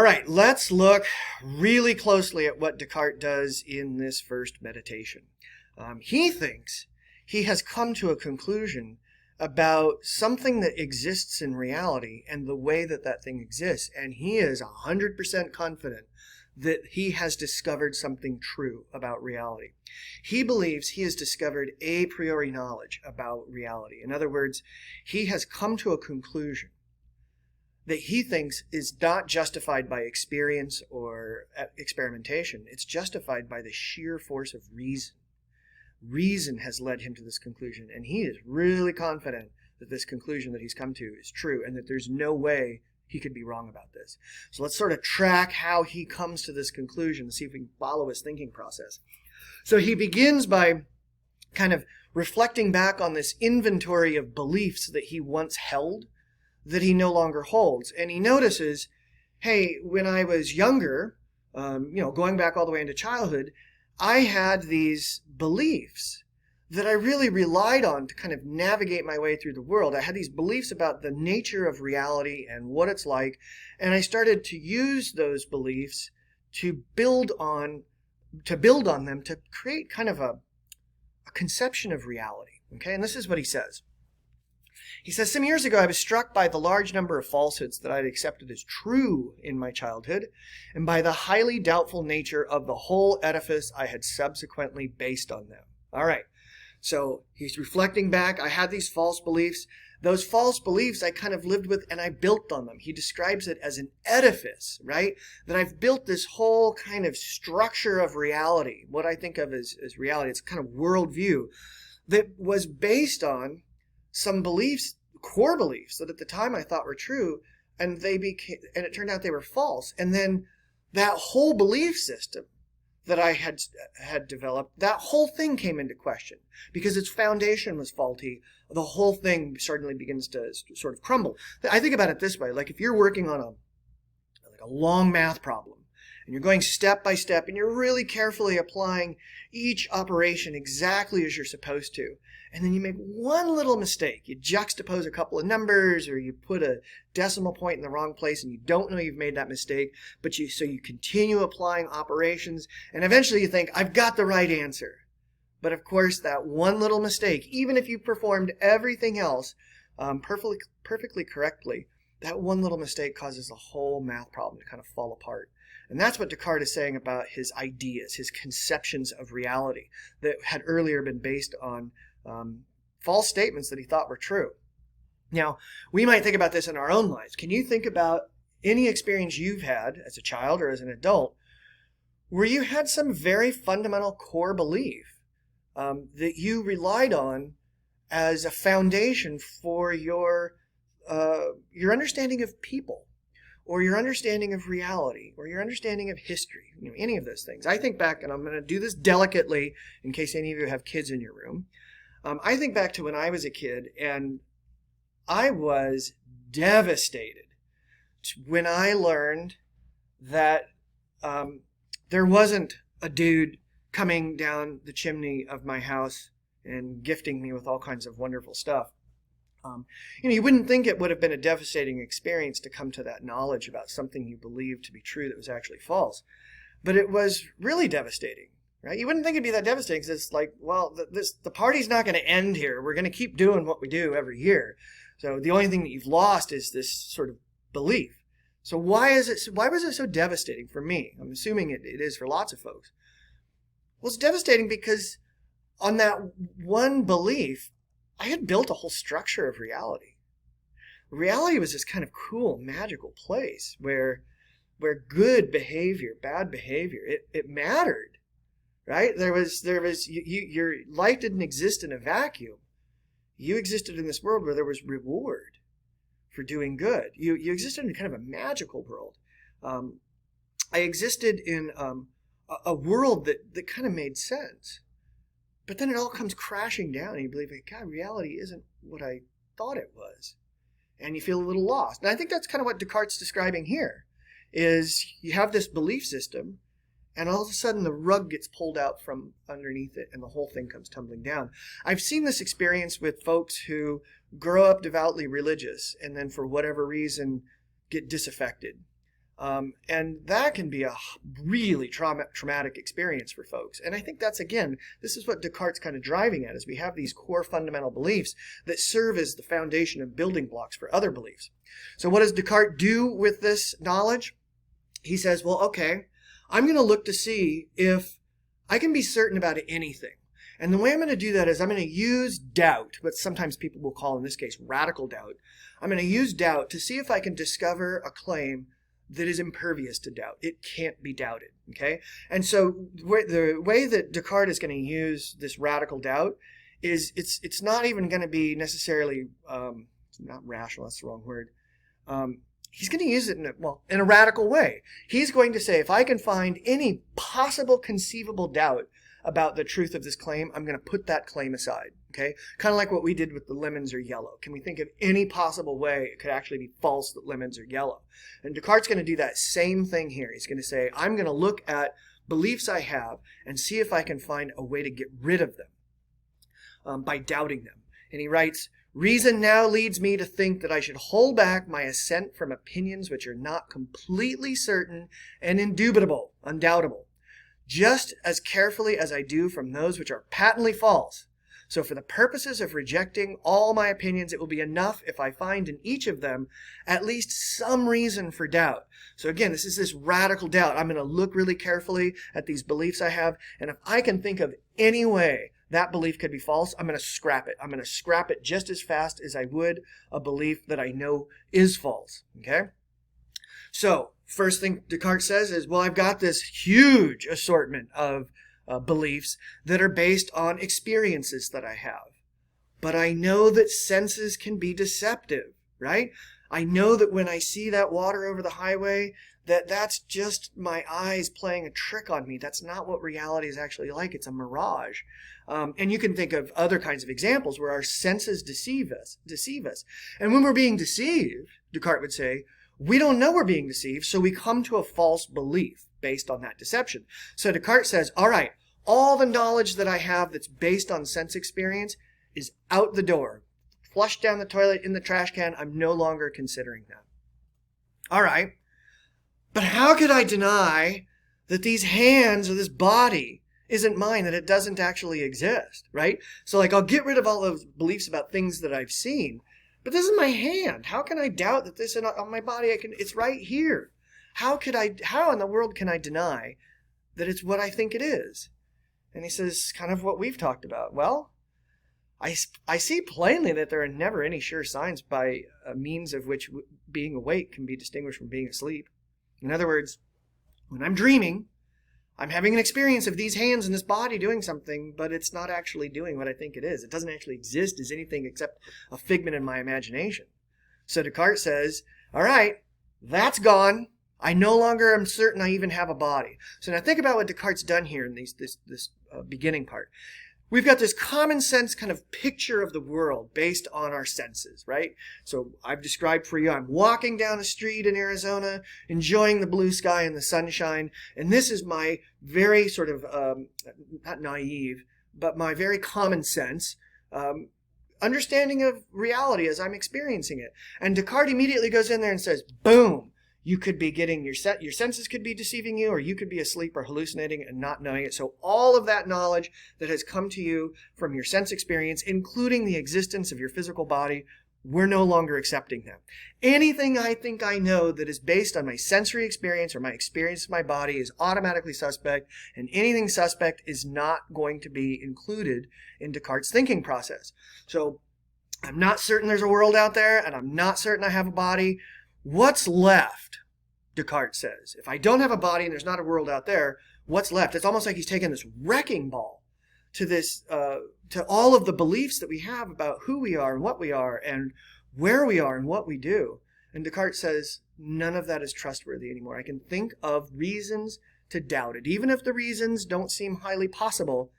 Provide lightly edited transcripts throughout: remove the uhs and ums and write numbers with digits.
right, let's look really closely at what Descartes does in this first meditation. He thinks he has come to a conclusion about something that exists in reality and the way that that thing exists, and he is 100% confident that he has discovered something true about reality. He believes he has discovered a priori knowledge about reality. In other words, he has come to a conclusion that he thinks is not justified by experience or experimentation. It's justified by the sheer force of reason. Reason has led him to this conclusion, and he is really confident that this conclusion that he's come to is true and that there's no way he could be wrong about this. So let's sort of track how he comes to this conclusion and see if we can follow his thinking process. So he begins by kind of reflecting back on this inventory of beliefs that he once held that he no longer holds. And he notices, hey, when I was younger, going back all the way into childhood, I had these beliefs that I really relied on to kind of navigate my way through the world. I had these beliefs about the nature of reality and what it's like, and I started to use those beliefs to build on them to create kind of a conception of reality. Okay, and this is what he says. He says, some years ago, I was struck by the large number of falsehoods that I had accepted as true in my childhood, and by the highly doubtful nature of the whole edifice I had subsequently based on them. All right, so he's reflecting back. I had these false beliefs. Those false beliefs I kind of lived with, and I built on them. He describes it as an edifice, right? That I've built this whole kind of structure of reality, what I think of as reality. It's a kind of worldview that was based on some beliefs, core beliefs that at the time I thought were true, and it turned out they were false. And then that whole belief system that I had developed, that whole thing came into question because its foundation was faulty. The whole thing suddenly begins to sort of crumble. I think about it this way: like if you're working on a long math problem, and you're going step by step, and you're really carefully applying each operation exactly as you're supposed to. And then you make one little mistake. You juxtapose a couple of numbers, or you put a decimal point in the wrong place, and you don't know you've made that mistake, so you continue applying operations, and eventually you think, I've got the right answer. But of course, that one little mistake, even if you performed everything else perfectly correctly, that one little mistake causes the whole math problem to kind of fall apart. And that's what Descartes is saying about his ideas, his conceptions of reality that had earlier been based on false statements that he thought were true. Now, we might think about this in our own lives. Can you think about any experience you've had as a child or as an adult where you had some very fundamental core belief that you relied on as a foundation for your understanding of people, or your understanding of reality, or your understanding of history, any of those things? I think back, and I'm going to do this delicately in case any of you have kids in your room. I think back to when I was a kid, and I was devastated when I learned that there wasn't a dude coming down the chimney of my house and gifting me with all kinds of wonderful stuff. You wouldn't think it would have been a devastating experience to come to that knowledge about something you believed to be true that was actually false. But it was really devastating, right? You wouldn't think it'd be that devastating because it's like, well, the party's not going to end here. We're going to keep doing what we do every year. So the only thing that you've lost is this sort of belief. So why was it so devastating for me? I'm assuming it is for lots of folks. Well, it's devastating because on that one belief, I had built a whole structure of reality. Reality was this kind of cool, magical place where good behavior, bad behavior, it mattered, right? Your life didn't exist in a vacuum. You existed in this world where there was reward for doing good. You existed in kind of a magical world. I existed in a world that kind of made sense. But then it all comes crashing down, and you believe, God, reality isn't what I thought it was. And you feel a little lost. And I think that's kind of what Descartes is describing here, is you have this belief system, and all of a sudden the rug gets pulled out from underneath it, and the whole thing comes tumbling down. I've seen this experience with folks who grow up devoutly religious, and then for whatever reason get disaffected. And that can be a really traumatic experience for folks. And I think that's, again, this is what Descartes' kind of driving at, is we have these core fundamental beliefs that serve as the foundation and building blocks for other beliefs. So what does Descartes do with this knowledge? He says, well, okay, I'm going to look to see if I can be certain about anything. And the way I'm going to do that is I'm going to use doubt, what sometimes people will call, in this case, radical doubt. I'm going to use doubt to see if I can discover a claim that is impervious to doubt. It can't be doubted, okay? And so the way that Descartes is going to use this radical doubt is it's not even going to be necessarily, not rational, that's the wrong word. He's going to use it in a radical way. He's going to say, if I can find any possible conceivable doubt about the truth of this claim, I'm going to put that claim aside, okay? Kind of like what we did with the lemons are yellow. Can we think of any possible way it could actually be false that lemons are yellow? And Descartes' going to do that same thing here. He's going to say, I'm going to look at beliefs I have and see if I can find a way to get rid of them by doubting them. And he writes, reason now leads me to think that I should hold back my assent from opinions which are not completely certain and indubitable, undoubtable, just as carefully as I do from those which are patently false. So for the purposes of rejecting all my opinions, it will be enough if I find in each of them at least some reason for doubt. So again, this is this radical doubt. I'm going to look really carefully at these beliefs I have, and if I can think of any way that belief could be false, I'm going to scrap it. I'm going to scrap it just as fast as I would a belief that I know is false, okay? So first thing Descartes says is, well, I've got this huge assortment of beliefs that are based on experiences that I have. But I know that senses can be deceptive, right? I know that when I see that water over the highway, that's just my eyes playing a trick on me. That's not what reality is actually like. It's a mirage. And you can think of other kinds of examples where our senses deceive us. And when we're being deceived, Descartes would say, we don't know we're being deceived, so we come to a false belief based on that deception. So Descartes says, all right, all the knowledge that I have that's based on sense experience is out the door. Flushed down the toilet, in the trash can. I'm no longer considering that. All right, but how could I deny that these hands or this body isn't mine, that it doesn't actually exist, right? So like, I'll get rid of all those beliefs about things that I've seen, but this is my hand. How can I doubt that this on my body, it's right here? How in the world can I deny that it's what I think it is? And he says, kind of what we've talked about. Well, I see plainly that there are never any sure signs by a means of which being awake can be distinguished from being asleep. In other words, when I'm dreaming, I'm having an experience of these hands and this body doing something, but it's not actually doing what I think it is. It doesn't actually exist as anything except a figment in my imagination. So Descartes says, all right, that's gone. I no longer am certain I even have a body. So now think about what Descartes' done here in this beginning part. We've got this common sense kind of picture of the world based on our senses, right? So I've described for you, I'm walking down the street in Arizona, enjoying the blue sky and the sunshine, and this is my very sort of, not naive, but my very common sense understanding of reality as I'm experiencing it. And Descartes immediately goes in there and says, boom! You could be getting your senses could be deceiving you, or you could be asleep or hallucinating and not knowing it. So all of that knowledge that has come to you from your sense experience, including the existence of your physical body, we're no longer accepting that. Anything I think I know that is based on my sensory experience or my experience of my body is automatically suspect, and anything suspect is not going to be included in Descartes' thinking process. So I'm not certain there's a world out there, and I'm not certain I have a body. What's left, Descartes says? If I don't have a body and there's not a world out there, what's left? It's almost like he's taken this wrecking ball to this, to all of the beliefs that we have about who we are and what we are and where we are and what we do. And Descartes says, none of that is trustworthy anymore. I can think of reasons to doubt it. Even if the reasons don't seem highly possible,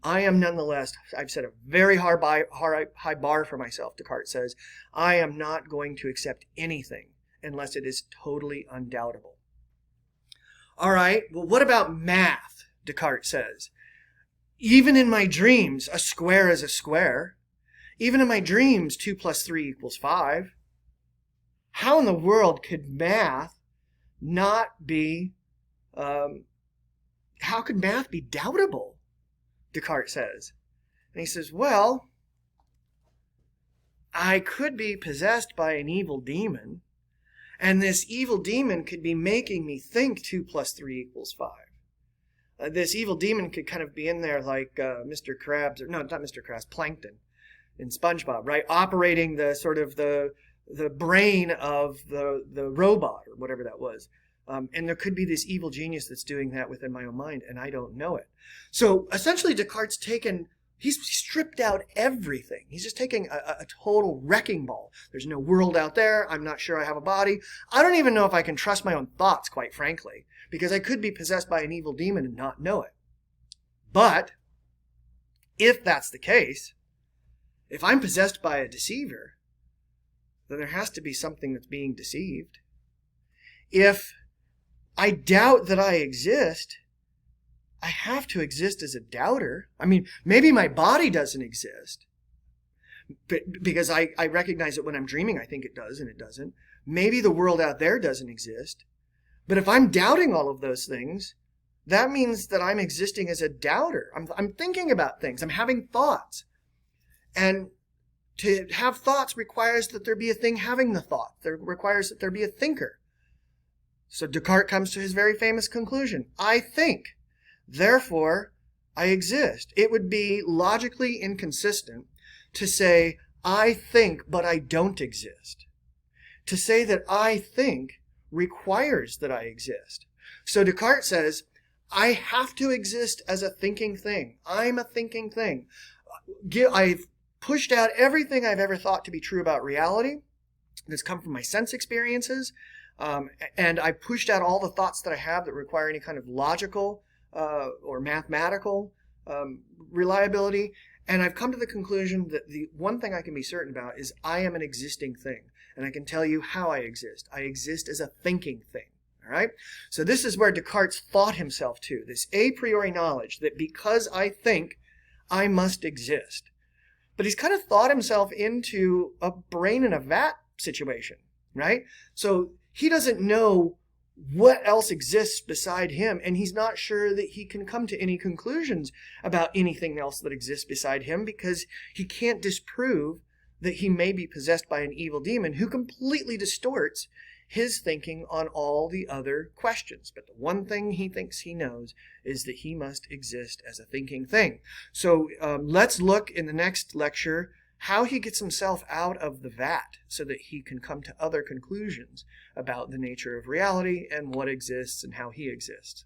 I am nonetheless, I've set a very high bar for myself, Descartes says. I am not going to accept anything unless it is totally undoubtable. All right, well, what about math, Descartes says? Even in my dreams, a square is a square. Even in my dreams, 2 + 3 = 5. How in the world could math not be, how could math be doubtable? Descartes says. And he says, well, I could be possessed by an evil demon, and this evil demon could be making me think 2 + 3 = 5. This evil demon could kind of be in there like Mr. Krabs, or no, not Mr. Krabs, Plankton in SpongeBob, right? Operating the sort of the brain of the robot or whatever that was. And there could be this evil genius that's doing that within my own mind, and I don't know it. So essentially Descartes he's stripped out everything. He's just taking a total wrecking ball. There's no world out there. I'm not sure I have a body. I don't even know if I can trust my own thoughts, quite frankly, because I could be possessed by an evil demon and not know it. But if that's the case, if I'm possessed by a deceiver, then there has to be something that's being deceived. If I doubt that I exist, I have to exist as a doubter. I mean, maybe my body doesn't exist, because I recognize that when I'm dreaming, I think it does, and it doesn't. Maybe the world out there doesn't exist. But if I'm doubting all of those things, that means that I'm existing as a doubter. I'm thinking about things. I'm having thoughts. And to have thoughts requires that there be a thing having the thought. It requires that there be a thinker. So Descartes comes to his very famous conclusion. I think. Therefore, I exist. It would be logically inconsistent to say, I think, but I don't exist. To say that I think requires that I exist. So Descartes says, I have to exist as a thinking thing. I'm a thinking thing. I've pushed out everything I've ever thought to be true about reality that's come from my sense experiences, and I pushed out all the thoughts that I have that require any kind of logical or mathematical reliability, and I've come to the conclusion that the one thing I can be certain about is I am an existing thing, and I can tell you how I exist. I exist as a thinking thing. All right? So this is where Descartes thought himself to, this a priori knowledge that because I think, I must exist. But he's kind of thought himself into a brain in a vat situation, right? So he doesn't know what else exists beside him, and he's not sure that he can come to any conclusions about anything else that exists beside him, because he can't disprove that he may be possessed by an evil demon who completely distorts his thinking on all the other questions. But the one thing he thinks he knows is that he must exist as a thinking thing. So let's look in the next lecture how he gets himself out of the vat so that he can come to other conclusions about the nature of reality and what exists and how he exists.